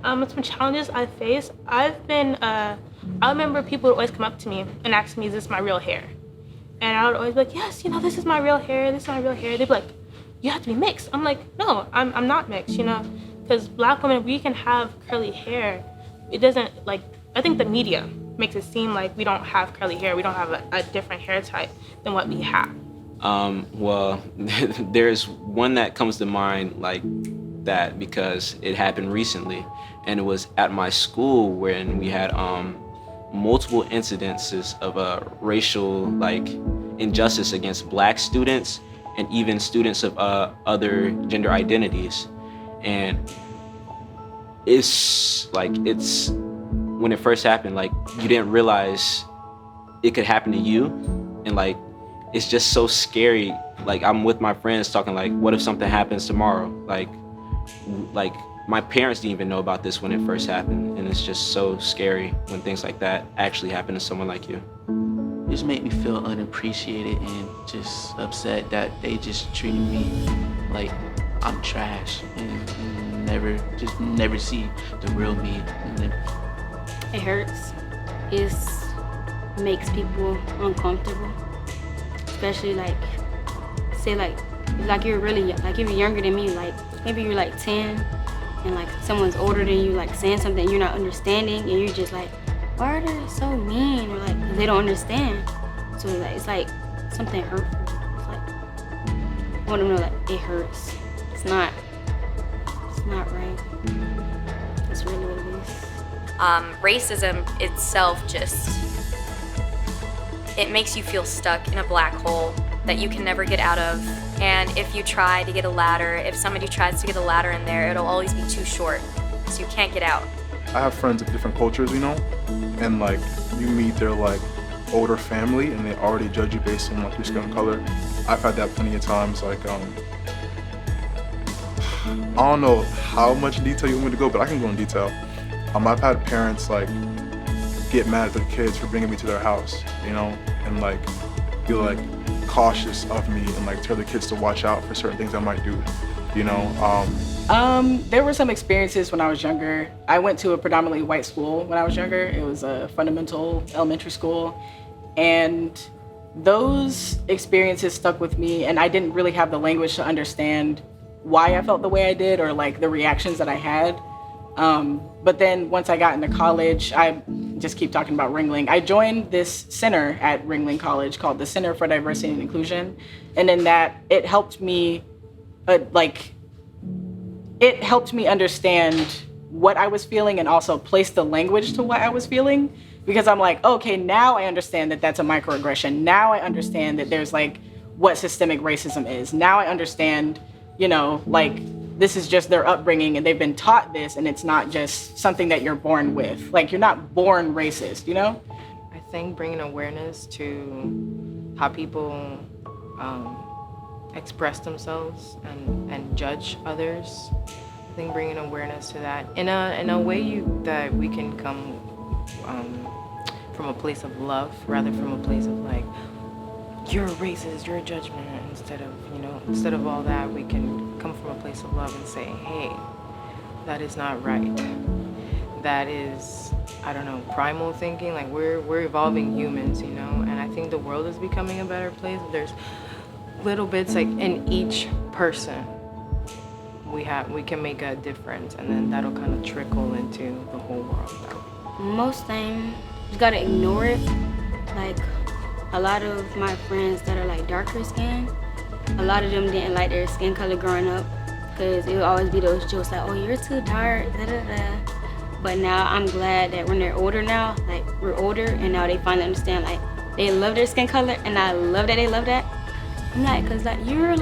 Some challenges I face. I remember people would always come up to me and ask me, is this my real hair? And I would always be like, yes, this is my real hair, this is my real hair. They'd be like, you have to be mixed. I'm like, no, I'm not mixed, because Black women, we can have curly hair. It doesn't, I think the media makes it seem like we don't have curly hair, we don't have a different hair type than what we have. Well, there's one that comes to mind like that because it happened recently, and it was at my school when we had multiple incidences of racial injustice against Black students and even students of other gender identities. And it's when it first happened, you didn't realize it could happen to you, and it's just so scary. I'm with my friends talking what if something happens tomorrow? My parents didn't even know about this when it first happened, and it's just so scary when things like that actually happen to someone like you. It just made me feel unappreciated and just upset that they just treated me like I'm trash and never see the real me. It hurts. It makes people uncomfortable, especially say you're really young, if you're younger than me, maybe you're 10 and someone's older than you saying something you're not understanding, and you're just why are they so mean, or they don't understand. So it's something hurtful. I want them to know it hurts. It's not right. That's really what it is. Racism itself it makes you feel stuck in a black hole that you can never get out of. And if you try to get a ladder, if somebody tries to get a ladder in there, it'll always be too short, so you can't get out. I have friends of different cultures, and you meet their older family and they already judge you based on your skin color. I've had that plenty of times. I don't know how much detail you want me to go, but I can go in detail. I've had parents get mad at their kids for bringing me to their house, and be cautious of me and tell the kids to watch out for certain things I might do, There were some experiences when I was younger. I went to a predominantly white school when I was younger. It was a fundamental elementary school, and those experiences stuck with me, and I didn't really have the language to understand why I felt the way I did or the reactions that I had. But then once I got into college, I just keep talking about Ringling. I joined this center at Ringling College called the Center for Diversity and Inclusion. And in that, it helped me, understand what I was feeling and also place the language to what I was feeling. Because I'm okay, now I understand that that's a microaggression. Now I understand that there's what systemic racism is. Now I understand, this is just their upbringing and they've been taught this, and it's not just something that you're born with. You're not born racist, I think bringing awareness to how people express themselves and judge others. I think bringing awareness to that in a way that we can come from a place of love rather from a place of you're a racist, you're a judgment, instead of all that, we can come from a place of love and say, hey, that is not right. That is, primal thinking. We're evolving humans, and I think the world is becoming a better place. There's little bits in each person we can make a difference, and then that'll kind of trickle into the whole world. Most time, you gotta ignore it. A lot of my friends that are darker skinned, a lot of them didn't like their skin color growing up, because it would always be those jokes oh, you're too dark, da da da. But now I'm glad that when they're older now, we're older, and now they finally understand, they love their skin color, and I love that they love that. I'm because you're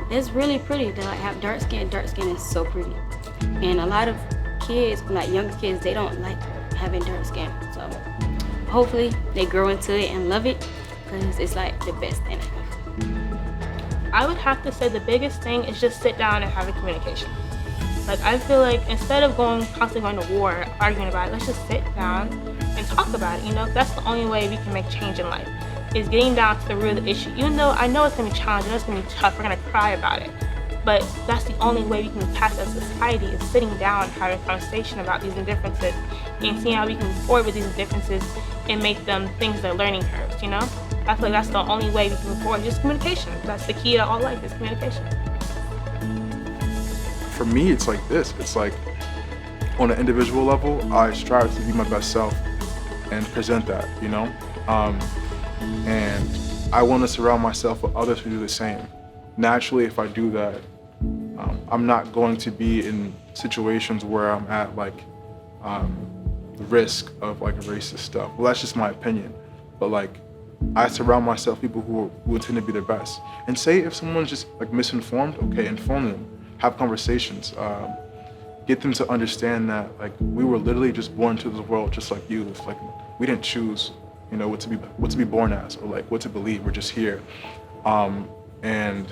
it's really pretty to have dark skin. Dark skin is so pretty. And a lot of kids, younger kids, they don't like having dark skin. So hopefully they grow into it and love it, because it's the best thing ever. I would have to say the biggest thing is just sit down and have a communication. I feel instead of constantly going to war, arguing about it, let's just sit down and talk about it. That's the only way we can make change in life, is getting down to the root of the issue. Even though I know it's gonna be challenging, it's gonna be tough, we're gonna cry about it. But that's the only way we can pass as a society, is sitting down, having a conversation about these differences, and seeing how we can move forward with these differences and make them things that are learning curves, you know? I feel like that's the only way we can move forward, just communication. That's the key to all life, is communication. For me, it's like this. It's like, on an individual level, I strive to be my best self and present that, you know? And I want to surround myself with others who do the same. Naturally, if I do that, I'm not going to be in situations where I'm at like the risk of like racist stuff. Well, that's just my opinion. But like, I surround myself with people who intend to be their best. And say if someone's just like misinformed, okay, inform them, have conversations, get them to understand that like we were literally just born to this world just like you. It's like we didn't choose, you know, what to be born as or like what to believe. We're just here. And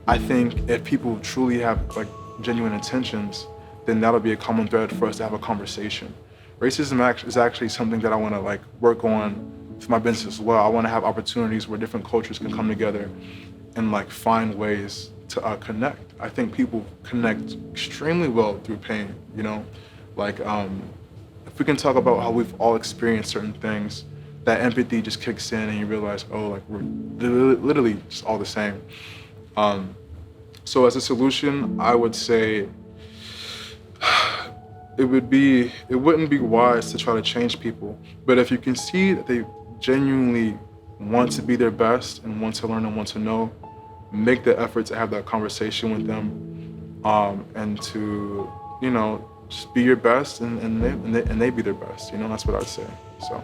I think if people truly have like genuine intentions, then that'll be a common thread for us to have a conversation. Racism is actually something that I want to like work on for my business as well. I want to have opportunities where different cultures can come together and like find ways to connect. I think people connect extremely well through pain, you know? Like, if we can talk about how we've all experienced certain things, that empathy just kicks in and you realize, oh, like we're literally just all the same. So as a solution, I would say it wouldn't be wise to try to change people, but if you can see that they genuinely want to be their best and want to learn and want to know, make the effort to have that conversation with them, and to, you know, just be your best and they be their best. You know, that's what I'd say. So.